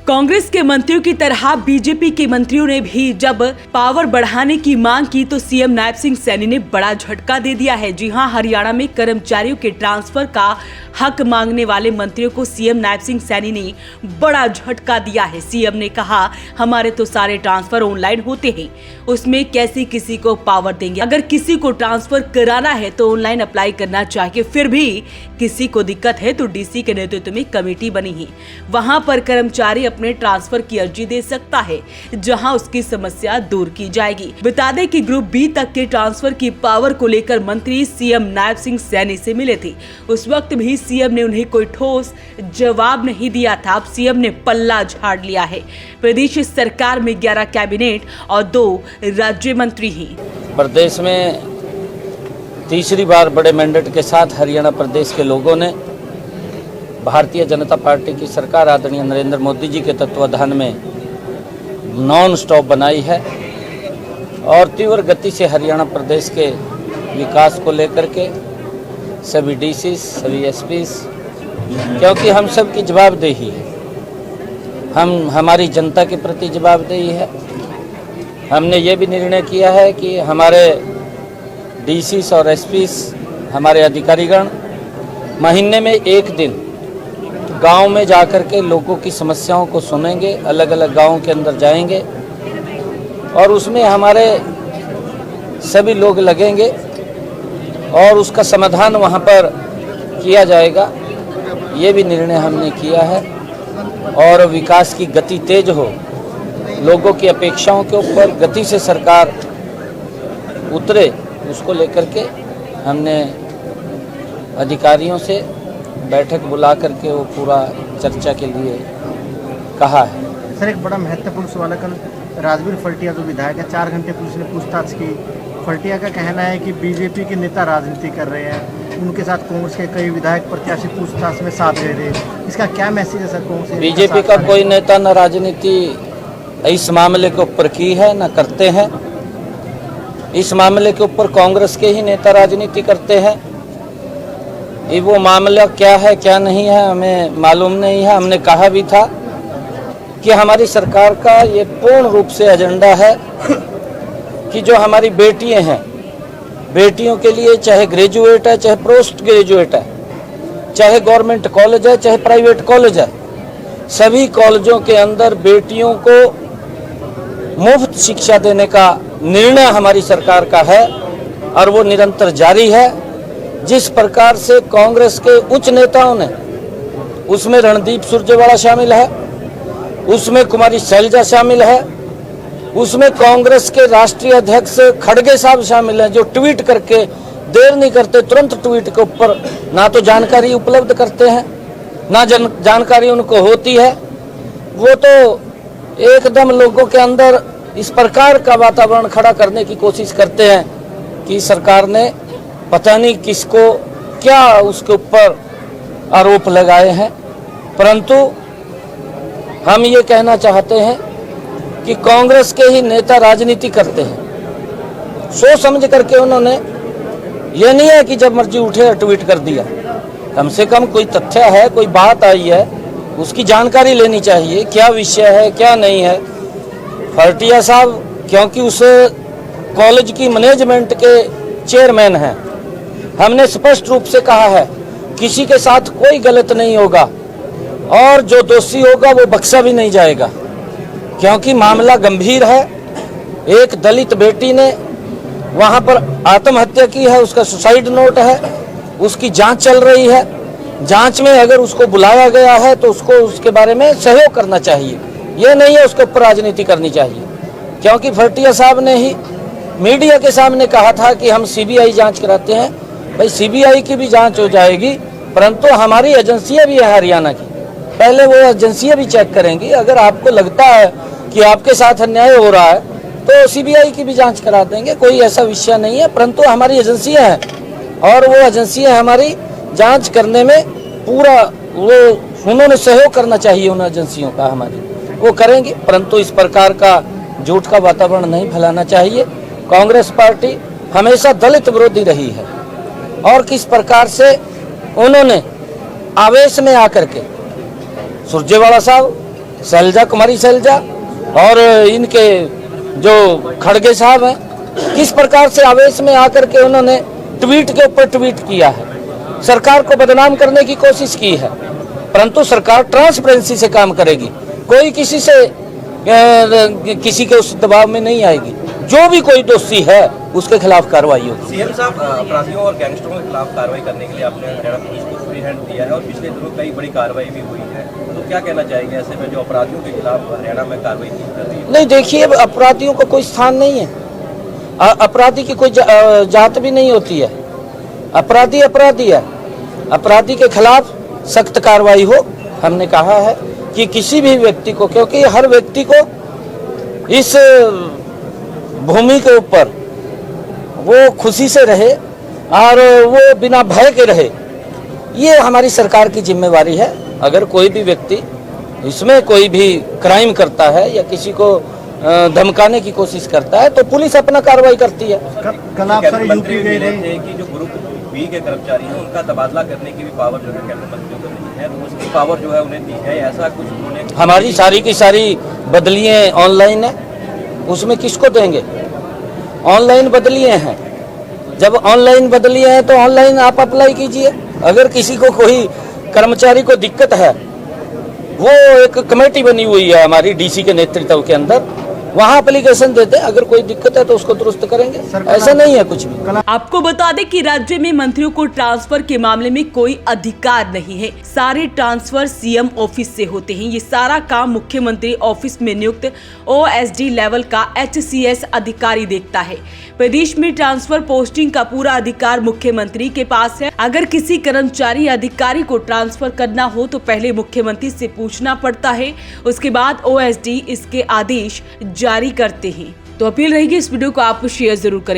कांग्रेस के मंत्रियों की तरह बीजेपी के मंत्रियों ने भी जब पावर बढ़ाने की मांग की तो सीएम नायब सिंह सैनी ने बड़ा झटका दे दिया है। जी हां, हरियाणा में कर्मचारियों के ट्रांसफर का हक मांगने वाले मंत्रियों को सीएम नायब सिंह सैनी ने बड़ा झटका दिया है। सीएम ने कहा, हमारे तो सारे ट्रांसफर ऑनलाइन होते हैं, उसमें कैसे किसी को पावर देंगे। अगर किसी को ट्रांसफर कराना है तो ऑनलाइन अप्लाई करना चाहिए। फिर भी किसी को दिक्कत है तो डीसी के नेतृत्व में कमेटी बनी है, वहां पर कर्मचारी अपने ट्रांसफर की अर्जी दे सकता है, जहां उसकी समस्या दूर की जाएगी। बता दें कि ग्रुप बी तक के ट्रांसफर की पावर को लेकर मंत्री सीएम नायब सिंह सैनी से मिले थे। उस वक्त भी सीएम ने उन्हें कोई ठोस जवाब नहीं दिया था। अब सीएम ने पल्ला झाड़ लिया है। प्रदेश सरकार में 11 कैबिनेट और 2 राज्य मंत्री हैं। प्रदेश में तीसरी बार बड़े मैंडेट के साथ हरियाणा प्रदेश के लोगों ने भारतीय जनता पार्टी की सरकार आदरणीय नरेंद्र मोदी जी के तत्वाधान में नॉन स्टॉप बनाई है और तीव्र गति से हरियाणा प्रदेश के विकास को लेकर के सभी डीसी, सभी एसपी, क्योंकि हम सब की जवाबदेही है, हमारी जनता के प्रति जवाबदेही है। हमने ये भी निर्णय किया है कि हमारे डीसी और एसपी, हमारे अधिकारीगण महीने में एक दिन गांव में जाकर के लोगों की समस्याओं को सुनेंगे, अलग अलग गांवों के अंदर जाएंगे और उसमें हमारे सभी लोग लगेंगे और उसका समाधान वहां पर किया जाएगा। ये भी निर्णय हमने किया है और विकास की गति तेज हो, लोगों की अपेक्षाओं के ऊपर गति से सरकार उतरे, उसको लेकर के हमने अधिकारियों से बैठक बुला करके वो पूरा चर्चा के लिए कहा है। सर, एक बड़ा महत्वपूर्ण सवाल है। कल राजवीर फल्टिया जो विधायक है, 4 घंटे पुलिस ने पूछताछ की। फल्टिया का कहना है कि बीजेपी के नेता राजनीति कर रहे हैं, उनके साथ कांग्रेस के कई विधायक प्रत्याशी पूछताछ में साथ दे रहे हैं। इसका क्या मैसेज है सर? कांग्रेस बीजेपी का कोई नेता न राजनीति इस मामले के ऊपर की है न करते हैं। इस मामले के ऊपर कांग्रेस के ही नेता राजनीति करते हैं। ये वो मामला क्या है क्या नहीं है हमें मालूम नहीं है। हमने कहा भी था कि हमारी सरकार का ये पूर्ण रूप से एजेंडा है कि जो हमारी बेटियां हैं, बेटियों के लिए चाहे ग्रेजुएट है, चाहे पोस्ट ग्रेजुएट है, चाहे गवर्नमेंट कॉलेज है, चाहे प्राइवेट कॉलेज है, सभी कॉलेजों के अंदर बेटियों को मुफ्त शिक्षा देने का निर्णय हमारी सरकार का है और वो निरंतर जारी है। जिस प्रकार से कांग्रेस के उच्च नेताओं ने, उसमें रणदीप सुरजेवाला शामिल है, उसमें कुमारी शैलजा शामिल है, उसमें कांग्रेस के राष्ट्रीय अध्यक्ष खड़गे साहब शामिल हैं, जो ट्वीट करके देर नहीं करते, तुरंत ट्वीट के ऊपर ना तो जानकारी उपलब्ध करते हैं ना जानकारी उनको होती है। वो तो एकदम लोगों के अंदर इस प्रकार का वातावरण खड़ा करने की कोशिश करते हैं कि सरकार ने पता नहीं किसको क्या उसके ऊपर आरोप लगाए हैं। परंतु हम ये कहना चाहते हैं कि कांग्रेस के ही नेता राजनीति करते हैं। सोच समझ करके उन्होंने, ये नहीं है कि जब मर्जी उठे ट्वीट कर दिया। कम से कम कोई तथ्य है, कोई बात आई है, उसकी जानकारी लेनी चाहिए, क्या विषय है क्या नहीं है। फल्टिया साहब क्योंकि उस कॉलेज की मैनेजमेंट के चेयरमैन हैं, हमने स्पष्ट रूप से कहा है किसी के साथ कोई गलत नहीं होगा और जो दोषी होगा वो बख्शा भी नहीं जाएगा, क्योंकि मामला गंभीर है। एक दलित बेटी ने वहां पर आत्महत्या की है, उसका सुसाइड नोट है, उसकी जांच चल रही है। जांच में अगर उसको बुलाया गया है तो उसको उसके बारे में सहयोग करना चाहिए, ये नहीं है उसके ऊपर राजनीति करनी चाहिए। क्योंकि फल्टिया साहब ने ही मीडिया के सामने कहा था कि हम सीबीआई जांच कराते हैं। भाई सीबीआई की भी जांच हो जाएगी, परंतु हमारी एजेंसियां भी है हरियाणा की, पहले वो एजेंसियां भी चेक करेंगी। अगर आपको लगता है कि आपके साथ अन्याय हो रहा है तो सीबीआई की भी जांच करा देंगे, कोई ऐसा विषय नहीं है। परंतु हमारी एजेंसियां हैं और वो एजेंसियां हमारी जांच करने में पूरा वो उन्होंने सहयोग करना चाहिए, उन एजेंसियों का हमारी, वो करेंगे। परंतु इस प्रकार का झूठ का वातावरण नहीं फैलाना चाहिए। कांग्रेस पार्टी हमेशा दलित विरोधी रही है और किस प्रकार से उन्होंने आवेश में आकर के सुरजेवाला साहब शैलजा कुमारी शैलजा और इनके जो खड़गे साहब हैं, किस प्रकार से आवेश में आकर के उन्होंने ट्वीट के ऊपर ट्वीट किया है, सरकार को बदनाम करने की कोशिश की है। परंतु सरकार ट्रांसपेरेंसी से काम करेगी, कोई किसी से किसी के उस दबाव में नहीं आएगी। जो भी कोई दोषी है उसके खिलाफ कार्रवाई होगी। सीएम साहब, अपराधियों और गैंगस्टरों के खिलाफ कार्रवाई करने के लिए आपने हरियाणा पुलिस को फ्री हैंड दिया है और पिछले दिनों कई बड़ी कार्रवाई भी हुई है, तो क्या कहना चाहेंगे ऐसे में जो अपराधियों के खिलाफ हरियाणा में कार्रवाई की जा रही है? नहीं, देखिए, अपराधियों का कोई स्थान नहीं है, अपराधी की कोई जात भी नहीं होती है। अपराधी अपराधी है, अपराधी के खिलाफ सख्त कार्रवाई हो। हमने कहा है कि किसी भी व्यक्ति को, क्योंकि हर व्यक्ति को इस भूमि के ऊपर वो खुशी से रहे और वो बिना भय के रहे, ये हमारी सरकार की जिम्मेवारी है। अगर कोई भी व्यक्ति इसमें कोई भी क्राइम करता है या किसी को धमकाने की कोशिश करता है तो पुलिस अपना कार्रवाई करती है। कल आप सर मंत्री यूपी गए मिले थे थे कि जो ग्रुप बी के कर्मचारी हैं उनका तबादला करने की भी पावर जो है कैबिनेट मंत्रियों को नहीं है, तो उसकी पावर जो है उन्हें दी है, ऐसा कुछ उन्होंने। हमारी सारी की सारी बदलियाँ ऑनलाइन है, उसमें किसको देंगे? ऑनलाइन बदलियाँ हैं, जब ऑनलाइन बदलियाँ हैं तो ऑनलाइन आप अप्लाई कीजिए। अगर किसी को कोई कर्मचारी को दिक्कत है, वो एक कमेटी बनी हुई है हमारी डीसी के नेतृत्व के अंदर, वहाँ एप्लीकेशन देते हैं, अगर कोई दिक्कत है तो उसको दुरुस्त करेंगे। ऐसा नहीं है कुछ भी। आपको बता दें कि राज्य में मंत्रियों को ट्रांसफर के मामले में कोई अधिकार नहीं है, सारे ट्रांसफर सीएम ऑफिस से होते हैं। ये सारा काम मुख्यमंत्री ऑफिस में नियुक्त OSD लेवल का HCS अधिकारी देखता है। प्रदेश में ट्रांसफर पोस्टिंग का पूरा अधिकार मुख्यमंत्री के पास है। अगर किसी कर्मचारी या अधिकारी को ट्रांसफर करना हो तो पहले मुख्यमंत्री से पूछना पड़ता है, उसके बाद OSD इसके आदेश जारी करते हैं। तो अपील रहेगी इस वीडियो को आप शेयर जरूर करें।